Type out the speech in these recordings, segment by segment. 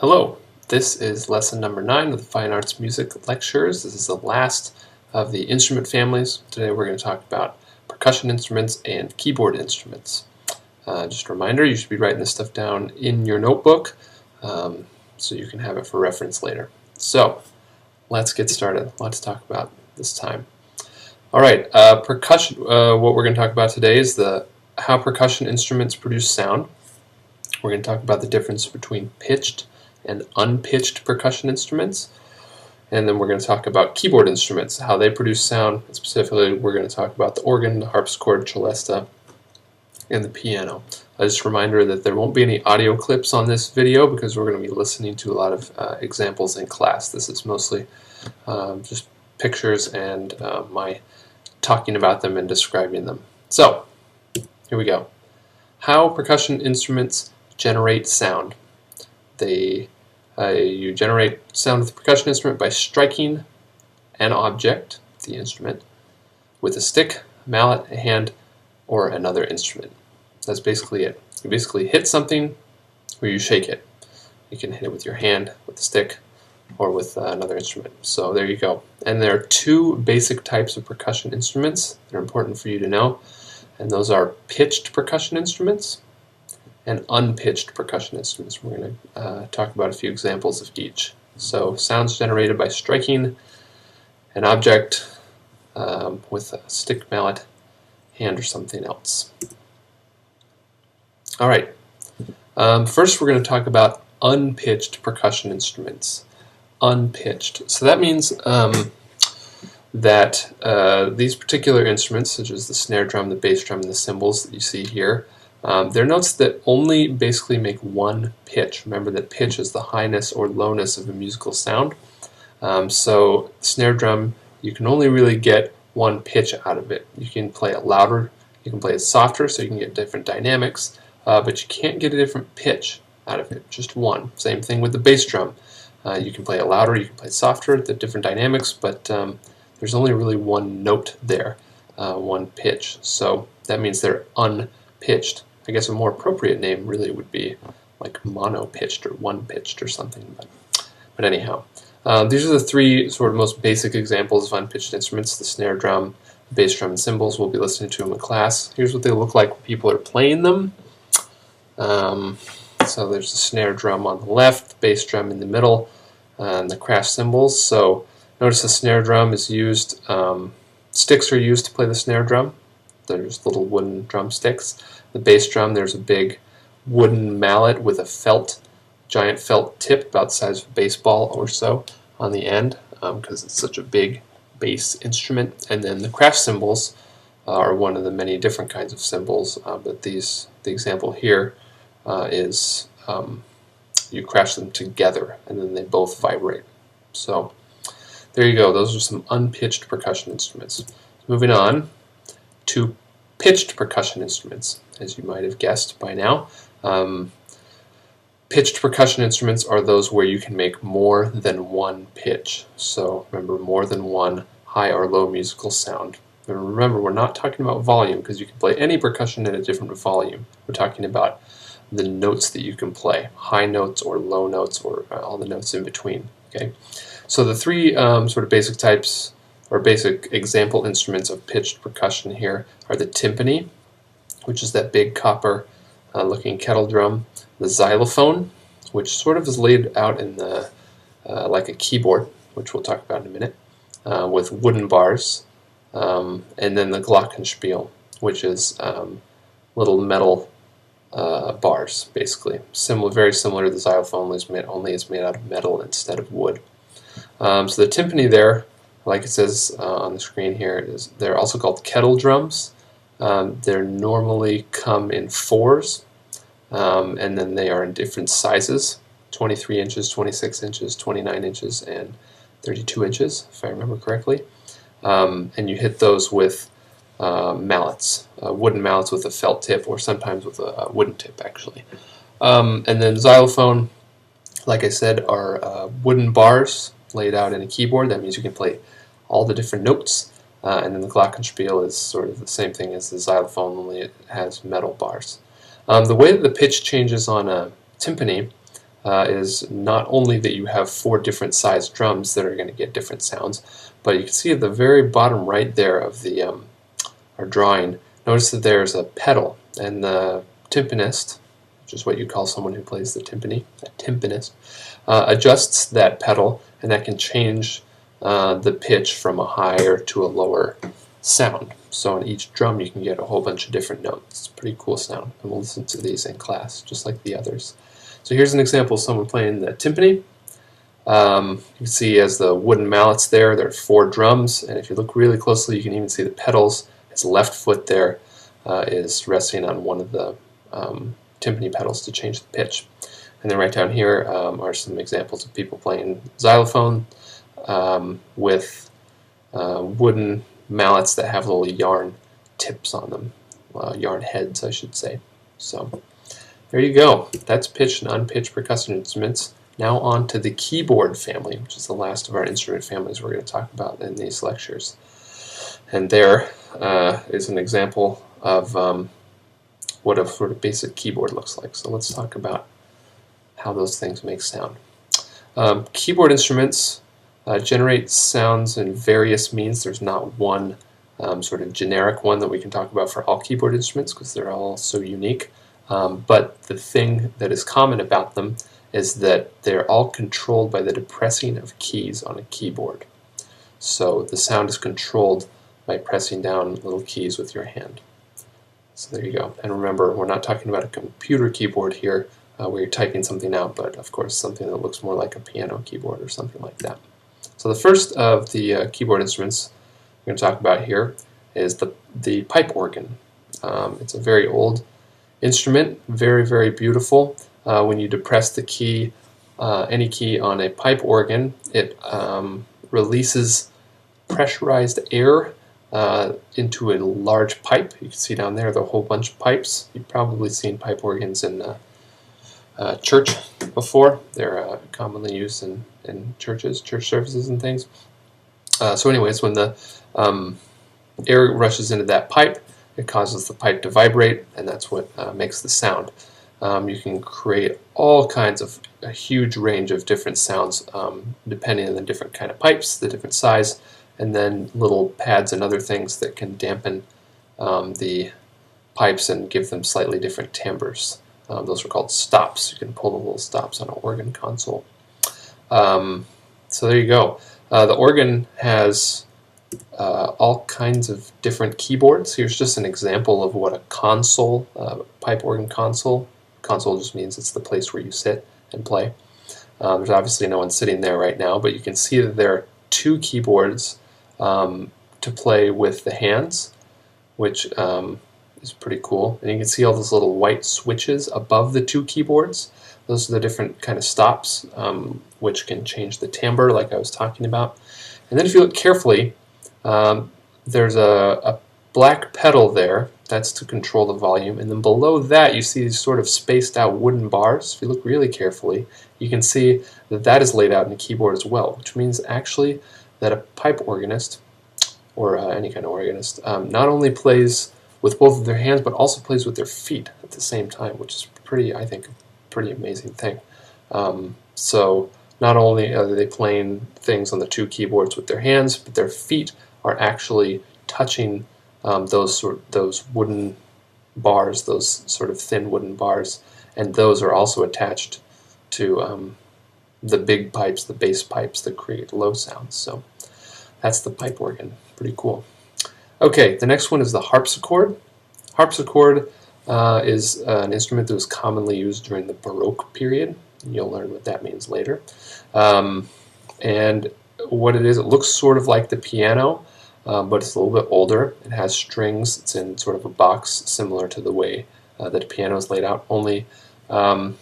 Hello, this is lesson number 9 of the Fine Arts Music Lectures. This is the last of the instrument families. Today we're going to talk about percussion instruments and keyboard instruments. Just a reminder, you should be writing this stuff down in your notebook so you can have it for reference later. So, let's get started. Let's talk about this time. Alright, percussion. What we're going to talk about today is how percussion instruments produce sound. We're going to talk about the difference between pitched and unpitched percussion instruments, and then we're going to talk about keyboard instruments, how they produce sound. Specifically, we're going to talk about the organ, the harpsichord, celesta, and the piano. Just a reminder that there won't be any audio clips on this video because we're going to be listening to a lot of examples in class. This is mostly just pictures and my talking about them and describing them. So, here we go. How percussion instruments generate sound. You generate sound with the percussion instrument by striking an object, the instrument, with a stick, a mallet, a hand, or another instrument. That's basically it. You basically hit something or you shake it. You can hit it with your hand, with a stick, or with another instrument. So there you go. And there are two basic types of percussion instruments that are important for you to know, and those are pitched percussion instruments and unpitched percussion instruments. We're going to talk about a few examples of each. So, sounds generated by striking an object with a stick, mallet, hand, or something else. Alright, first we're going to talk about unpitched percussion instruments. Unpitched. So that means that these particular instruments, such as the snare drum, the bass drum, and the cymbals that you see here, they're notes that only basically make one pitch. Remember that pitch is the highness or lowness of a musical sound. So snare drum, you can only really get one pitch out of it. You can play it louder, you can play it softer, so you can get different dynamics, but you can't get a different pitch out of it, just one. Same thing with the bass drum. You can play it louder, you can play it softer, the different dynamics, but there's only really one note there, one pitch. So that means they're unpitched. I guess a more appropriate name really would be like mono-pitched or one-pitched or something. But anyhow, these are the three sort of most basic examples of unpitched instruments: the snare drum, the bass drum, and cymbals. We'll be listening to them in class. Here's what they look like when people are playing them. So there's the snare drum on the left, the bass drum in the middle, and the crash cymbals. So notice the snare drum is used, sticks are used to play the snare drum. There's little wooden drumsticks. The bass drum, there's a big wooden mallet with a giant felt tip about the size of a baseball or so on the end, because it's such a big bass instrument. And then the crash cymbals are one of the many different kinds of cymbals, but the example here is you crash them together and then they both vibrate. So there you go. Those are some unpitched percussion instruments. Moving on to pitched percussion instruments, as you might have guessed by now. Pitched percussion instruments are those where you can make more than one pitch. So remember, more than one high or low musical sound. And remember, we're not talking about volume because you can play any percussion in a different volume. We're talking about the notes that you can play, high notes or low notes or all the notes in between. Okay, so the three sort of basic types or basic example instruments of pitched percussion here are the timpani, which is that big copper looking kettle drum, the xylophone, which sort of is laid out in the like a keyboard, which we'll talk about in a minute, with wooden bars, and then the glockenspiel, which is little metal bars, basically. Very similar to the xylophone, only it's made out of metal instead of wood. So the timpani there, like it says on the screen here, they're also called kettle drums. They normally come in fours, and then they are in different sizes: 23 inches, 26 inches, 29 inches, and 32 inches, if I remember correctly. And you hit those with mallets, wooden mallets with a felt tip, or sometimes with a wooden tip, actually. And then xylophone, like I said, are wooden bars laid out in a keyboard. That means you can play all the different notes, and then the glockenspiel is sort of the same thing as the xylophone, only it has metal bars. The way that the pitch changes on a timpani is not only that you have 4 different sized drums that are going to get different sounds, but you can see at the very bottom right there of the our drawing, notice that there's a pedal, and the timpanist, which is what you call someone who plays the timpani, a timpanist, adjusts that pedal, and that can change the pitch from a higher to a lower sound. So on each drum you can get a whole bunch of different notes. It's a pretty cool sound, and we'll listen to these in class just like the others. So here's an example of someone playing the timpani. You can see as the wooden mallets there are 4 drums, and if you look really closely you can even see the pedals. His left foot there is resting on one of the timpani pedals to change the pitch. And then right down here are some examples of people playing xylophone with wooden mallets that have little yarn tips on them, yarn heads I should say. So there you go. That's pitched and unpitched percussion instruments. Now on to the keyboard family, which is the last of our instrument families we're going to talk about in these lectures. And there is an example of what a sort of basic keyboard looks like. So let's talk about how those things make sound. Keyboard instruments generate sounds in various means. There's not one sort of generic one that we can talk about for all keyboard instruments because they're all so unique. But the thing that is common about them is that they're all controlled by the depressing of keys on a keyboard. So the sound is controlled by pressing down little keys with your hand. So there you go. And remember, we're not talking about a computer keyboard here where you're typing something out, but of course something that looks more like a piano keyboard or something like that. So the first of the keyboard instruments we're going to talk about here is the pipe organ. It's a very old instrument, very, very beautiful. When you depress the key, any key on a pipe organ, it releases pressurized air into a large pipe. You can see down there the whole bunch of pipes. You've probably seen pipe organs in church before. They're commonly used in churches, church services and things. So anyways, when the air rushes into that pipe, it causes the pipe to vibrate, and that's what makes the sound. You can create all kinds of a huge range of different sounds depending on the different kind of pipes, the different size, and then little pads and other things that can dampen the pipes and give them slightly different timbres. Those are called stops. You can pull the little stops on an organ console. So there you go. The organ has all kinds of different keyboards. Here's just an example of what a console, pipe organ console. Console just means it's the place where you sit and play. There's obviously no one sitting there right now, but you can see that there are 2 keyboards to play with the hands, which is pretty cool. And you can see all those little white switches above the 2 keyboards. Those are the different kind of stops, which can change the timbre like I was talking about. And then if you look carefully, there's a black pedal there. That's to control the volume. And then below that you see these sort of spaced out wooden bars. If you look really carefully, you can see that that is laid out in the keyboard as well, which means actually that a pipe organist, or any kind of organist, not only plays with both of their hands, but also plays with their feet at the same time, which is pretty, I think, a pretty amazing thing. So not only are they playing things on the 2 keyboards with their hands, but their feet are actually touching those wooden bars, those sort of thin wooden bars, and those are also attached to the big pipes, the bass pipes that create low sounds. So that's the pipe organ. Pretty cool. Okay, the next one is the harpsichord. Harpsichord is an instrument that was commonly used during the Baroque period. You'll learn what that means later. And what it is, it looks sort of like the piano, but it's a little bit older. It has strings. It's in sort of a box similar to the way that a piano is laid out, only the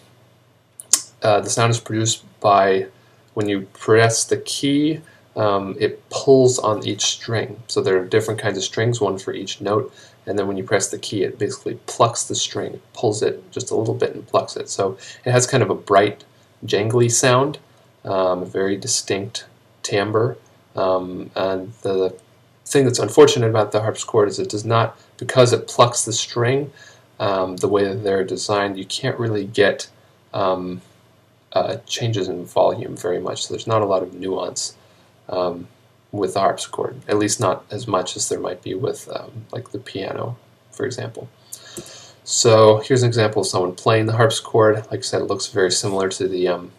sound is produced by when you press the key, it pulls on each string. So there are different kinds of strings, one for each note, and then when you press the key, it basically plucks the string, it pulls it just a little bit and plucks it. So it has kind of a bright, jangly sound, a very distinct timbre, and the thing that's unfortunate about the harpsichord is it does not, because it plucks the string, the way that they're designed, you can't really get changes in volume very much, so there's not a lot of nuance with the harpsichord, at least not as much as there might be with like the piano, for example. So here's an example of someone playing the harpsichord. Like I said, it looks very similar to the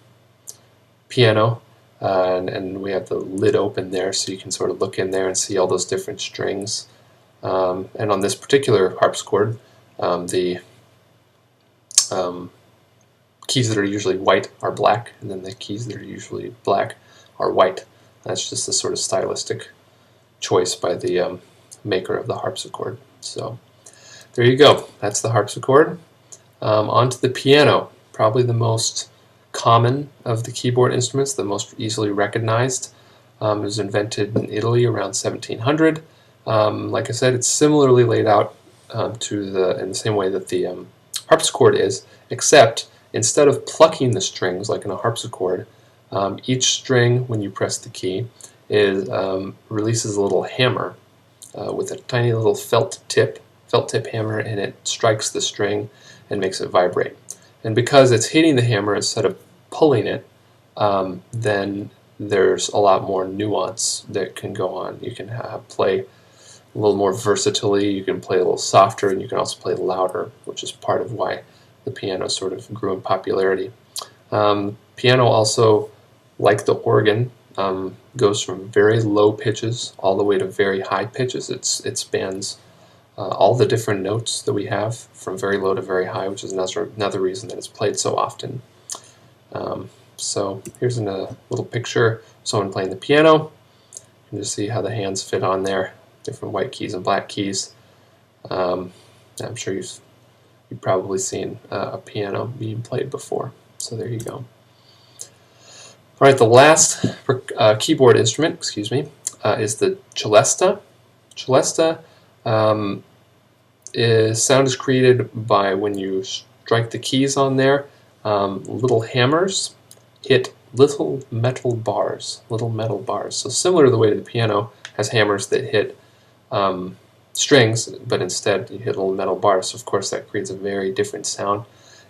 piano, and we have the lid open there, so you can sort of look in there and see all those different strings. And on this particular harpsichord, the keys that are usually white are black, and then the keys that are usually black are white. That's just a sort of stylistic choice by the maker of the harpsichord. So there you go. That's the harpsichord. On to the piano, probably the most common of the keyboard instruments, the most easily recognized. It was invented in Italy around 1700. Like I said, it's similarly laid out in the same way that the harpsichord is, except instead of plucking the strings like in a harpsichord, each string, when you press the key, releases a little hammer with a tiny little felt tip hammer, and it strikes the string and makes it vibrate. And because it's hitting the hammer instead of pulling it, then there's a lot more nuance that can go on. You can play a little more versatility, you can play a little softer, and you can also play louder, which is part of why the piano sort of grew in popularity. Piano also, like the organ, goes from very low pitches all the way to very high pitches. It spans all the different notes that we have from very low to very high, which is another reason that it's played so often. So here's a little picture of someone playing the piano. You can just see how the hands fit on there, different white keys and black keys. I'm sure you've probably seen a piano being played before. So there you go. All right, the last keyboard instrument, is the celesta. Celesta sound is created by when you strike the keys on there. Little hammers hit little metal bars. So similar to the way the piano has hammers that hit strings, but instead you hit little metal bars. So of course that creates a very different sound.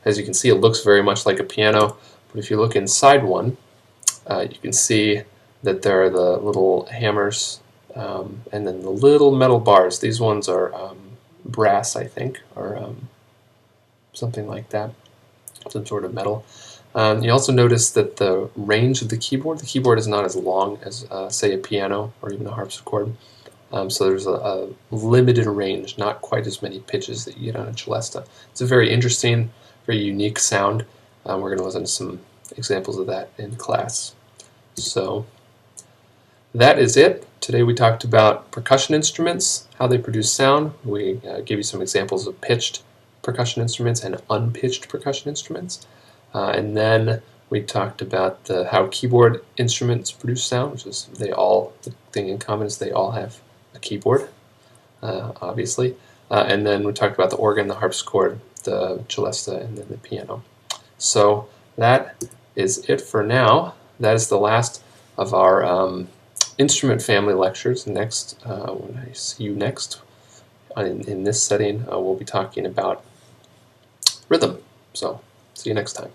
As you can see, it looks very much like a piano, but if you look inside one, you can see that there are the little hammers and then the little metal bars. These ones are brass, I think, or something like that, some sort of metal. You also notice that the range of the keyboard is not as long as, say, a piano or even a harpsichord. So there's a limited range, not quite as many pitches that you get on a celesta. It's a very interesting, very unique sound. We're going to listen to some examples of that in class. So that is it. Today we talked about percussion instruments, how they produce sound. We gave you some examples of pitched percussion instruments and unpitched percussion instruments. And then we talked about how keyboard instruments produce sound, which is the thing in common is they all have a keyboard, obviously. And then we talked about the organ, the harpsichord, the celesta, and then the piano. So that is it for now. That is the last of our instrument family lectures. Next, when I see you next in this setting, we'll be talking about rhythm. So see you next time.